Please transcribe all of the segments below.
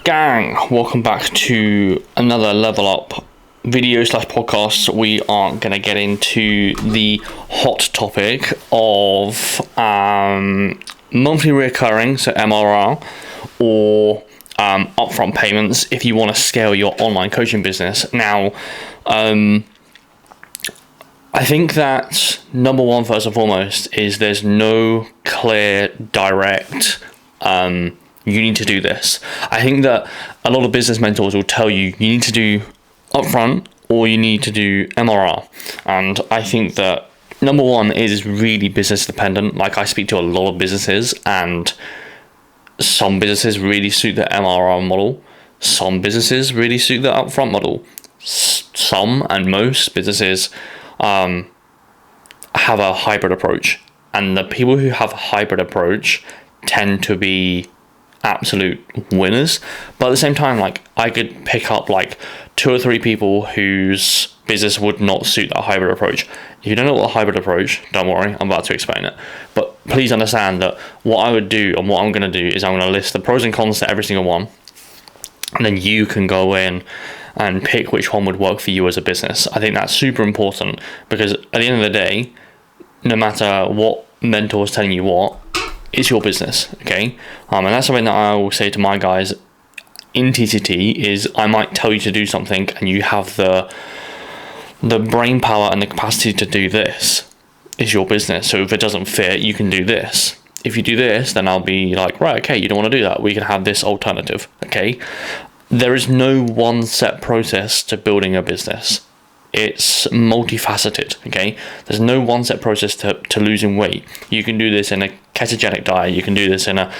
Gang, welcome back to another Level Up video/podcast. We are going to get into the hot topic of monthly recurring, so MRR, or upfront payments if you want to scale your online coaching business. Now, I think that number one, first and foremost, is there's no clear, direct you need to do this. I think that a lot of business mentors will tell you need to do upfront or you need to do MRR. And I think that number one is really business dependent. Like, I speak to a lot of businesses, and some businesses really suit the MRR model. Some businesses really suit the upfront model. Some and most businesses have a hybrid approach. And the people who have a hybrid approach tend to be absolute winners. But at the same time, like, I could pick up like 2 or 3 people whose business would not suit that hybrid approach. If you don't know what a hybrid approach, don't worry, I'm about to explain it. But please understand that what I would do and what I'm going to do is I'm going to list the pros and cons to every single one, and then you can go in and pick which one would work for you as a business. I think that's super important, because at the end of the day, no matter what mentor is telling you what, it's your business, okay? And that's something that I will say to my guys in TCT is I might tell you to do something and you have the brain power and the capacity to do this. It's your business. So if it doesn't fit, you can do this. If you do this, then I'll be like, right, okay, you don't want to do that. We can have this alternative, okay? There is no one set process to building a business. It's multifaceted, okay? There's no one set process to losing weight. You can do this in a ketogenic diet. You can do this in a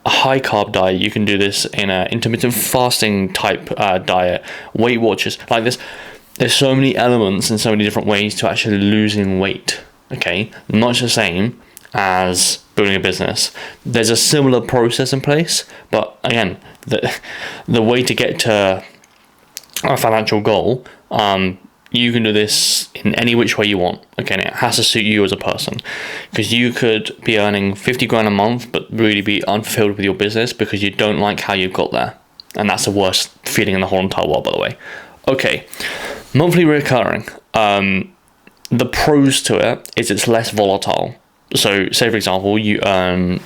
high carb diet. You can do this in a intermittent fasting type diet. Weight Watchers, like this. There's so many elements and so many different ways to actually losing weight, okay? Not the same as building a business. There's a similar process in place, but again, the way to get to a financial goal, you can do this in any which way you want, okay? And it has to suit you as a person, because you could be earning 50 grand a month but really be unfulfilled with your business because you don't like how you got there, and that's the worst feeling in the whole entire world, by the way. Okay, monthly recurring, the pros to it is it's less volatile. So say for example you earn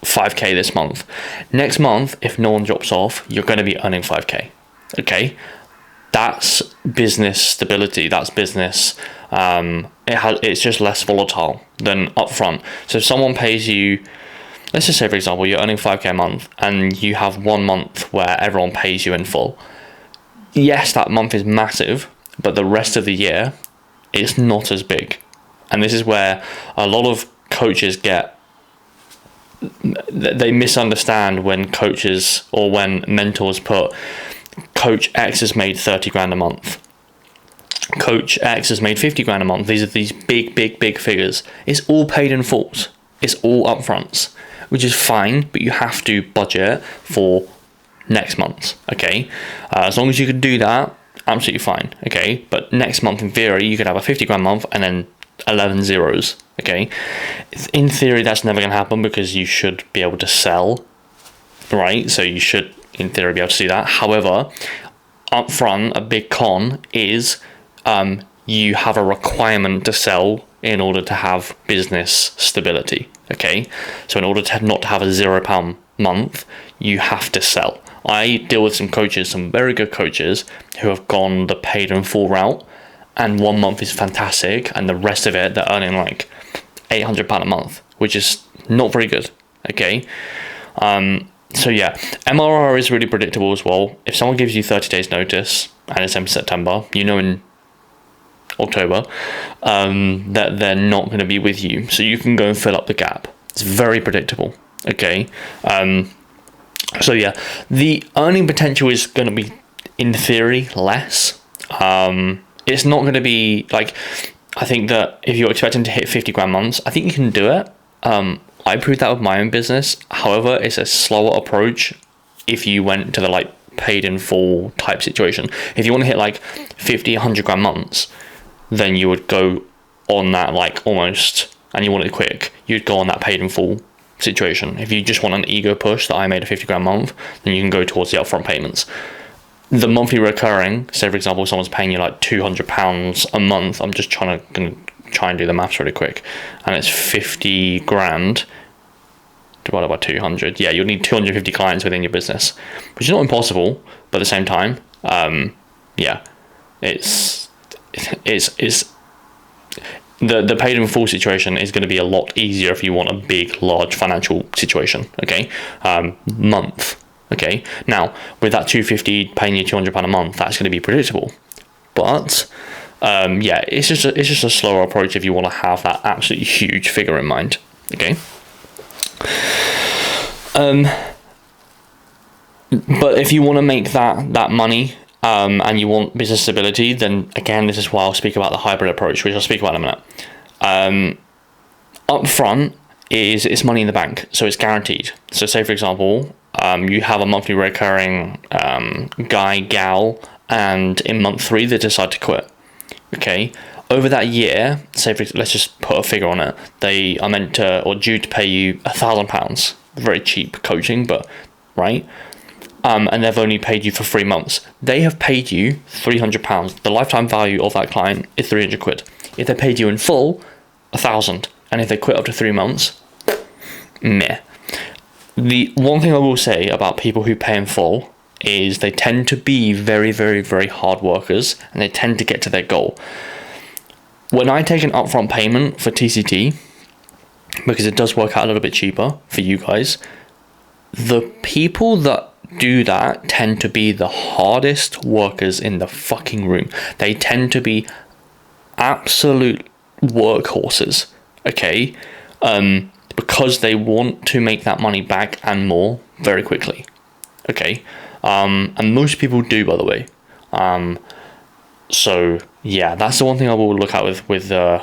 5k this month. Next month, if no one drops off, you're going to be earning 5k, okay? That's business stability. That's business. It's just less volatile than upfront. So if someone pays you, let's just say for example, you're earning 5k a month and you have 1 month where everyone pays you in full. Yes, that month is massive, but the rest of the year, it's not as big. And this is where a lot of coaches they misunderstand when coaches or when mentors put, Coach X has made 30 grand a month. Coach X has made 50 grand a month. These are these big figures. It's all paid in full. It's all upfronts, which is fine, but you have to budget for next month, okay? As long as you can do that, absolutely fine, okay? But next month, in theory, you could have a 50 grand month and then 11 zeros, okay? In theory, that's never going to happen because you should be able to sell, right? So you should, in theory, be able to see that. However, upfront, a big con is you have a requirement to sell in order to have business stability, okay? So in order to not have a £0 month, you have to sell. I deal with some coaches, some very good coaches, who have gone the paid in full route, and 1 month is fantastic, and the rest of it, they're earning like £800 a month, which is not very good, okay? So yeah, MRR is really predictable as well. If someone gives you 30 days notice, and it's in September, you know in October, that they're not going to be with you. So you can go and fill up the gap. It's very predictable, okay? So yeah, the earning potential is going to be, in theory, less. It's not going to be like, I think that if you're expecting to hit 50 grand months, I think you can do it. I proved that with my own business. However, it's a slower approach if you went to the like paid in full type situation. If you want to hit like 50, 100 grand months, then you would go on that like almost, and you want it quick, you'd go on that paid in full situation. If you just want an ego push that I made a 50 grand a month, then you can go towards the upfront payments. The monthly recurring, say for example, someone's paying you like £200 a month. I'm just gonna try and do the maths really quick, and it's 50 grand divided by 200. Yeah, you'll need 250 clients within your business, which is not impossible, but at the same time, yeah, it's the paid in full situation is going to be a lot easier if you want a big, large financial situation. Okay, month. Okay, now with that 250 paying you £200 a month, that's going to be predictable, but yeah, it's just a slower approach if you want to have that absolutely huge figure in mind. Okay. But if you want to make that money, and you want business stability, then again, this is why I'll speak about the hybrid approach, which I'll speak about in a minute. Upfront it's money in the bank, so it's guaranteed. So say for example, you have a monthly recurring gal, and in month 3 they decide to quit. Okay, over that year, let's just put a figure on it. They are meant to or due to pay you £1,000. Very cheap coaching, but right. And they've only paid you for 3 months. They have paid you £300. The lifetime value of that client is 300 quid. If they paid you in full, 1,000. And if they quit after 3 months, meh. The one thing I will say about people who pay in full is they tend to be very, very, very hard workers, and they tend to get to their goal. When I take an upfront payment for TCT, because it does work out a little bit cheaper for you guys, the people that do that tend to be the hardest workers in the fucking room. They tend to be absolute workhorses, okay? Because they want to make that money back and more very quickly, okay? And most people do, by the way. So yeah, that's the one thing I will look at with the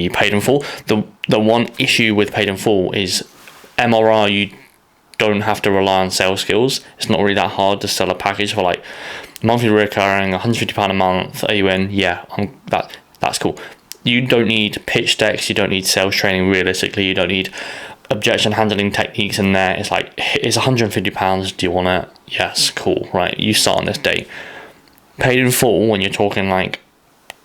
paid in full. The one issue with paid in full is MRR. You don't have to rely on sales skills. It's not really that hard to sell a package for like monthly recurring, £150 a month. Are you in? Yeah, that's cool. You don't need pitch decks. You don't need sales training. Realistically, you don't need objection handling techniques in there. It's like, it's £150. Do you want it? Yes, cool. Right, you start on this date. Paid in full, when you're talking like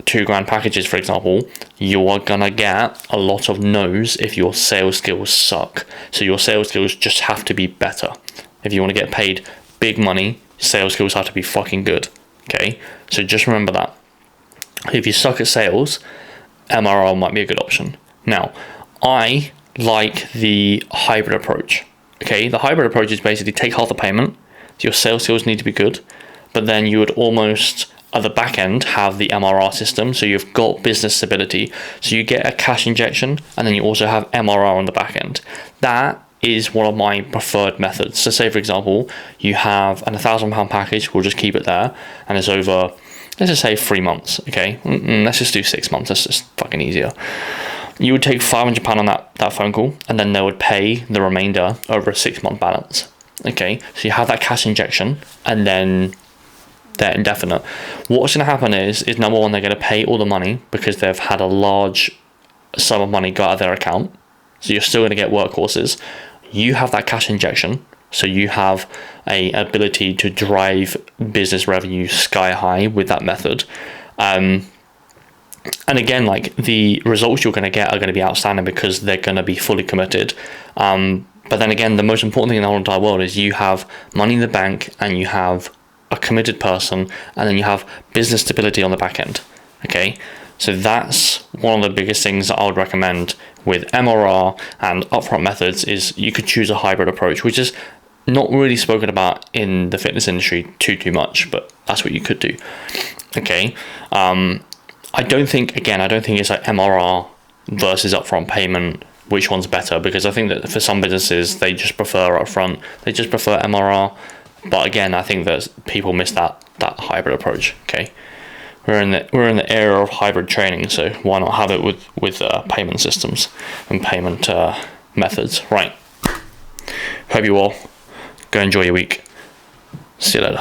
£2 grand packages, for example, you are gonna get a lot of no's if your sales skills suck. So your sales skills just have to be better. If you want to get paid big money, sales skills have to be fucking good. Okay, so just remember that. If you suck at sales, MRR might be a good option. Now, I like the hybrid approach. Okay, the hybrid approach is basically take half the payment. Your sales skills need to be good, but then you would almost at the back end have the MRR system, so you've got business stability, so you get a cash injection, and then you also have MRR on the back end. That is one of my preferred methods. So say for example, you have an £1,000 package, we'll just keep it there, and it's over, let's just say 3 months. Okay, let's just do 6 months, that's just fucking easier. You would take £500 on that phone call, and then they would pay the remainder over a 6-month balance. Okay, so you have that cash injection, and then they're indefinite. What's going to happen is number one, they're going to pay all the money because they've had a large sum of money go out of their account. So you're still going to get workhorses. You have that cash injection, so you have a ability to drive business revenue sky high with that method. And again, like the results you're going to get are going to be outstanding because they're going to be fully committed. But then again, the most important thing in the whole entire world is you have money in the bank, and you have a committed person, and then you have business stability on the back end. Okay, so that's one of the biggest things that I would recommend with MRR and upfront methods. Is you could choose a hybrid approach, which is not really spoken about in the fitness industry too much, but that's what you could do. Okay, I don't think it's like MRR versus upfront payment, which one's better, because I think that for some businesses they just prefer upfront, they just prefer MRR. But again, I think that people miss that hybrid approach. Okay, we're in the era of hybrid training, so why not have it with payment systems and payment methods? Right. Hope you all go enjoy your week. See you later.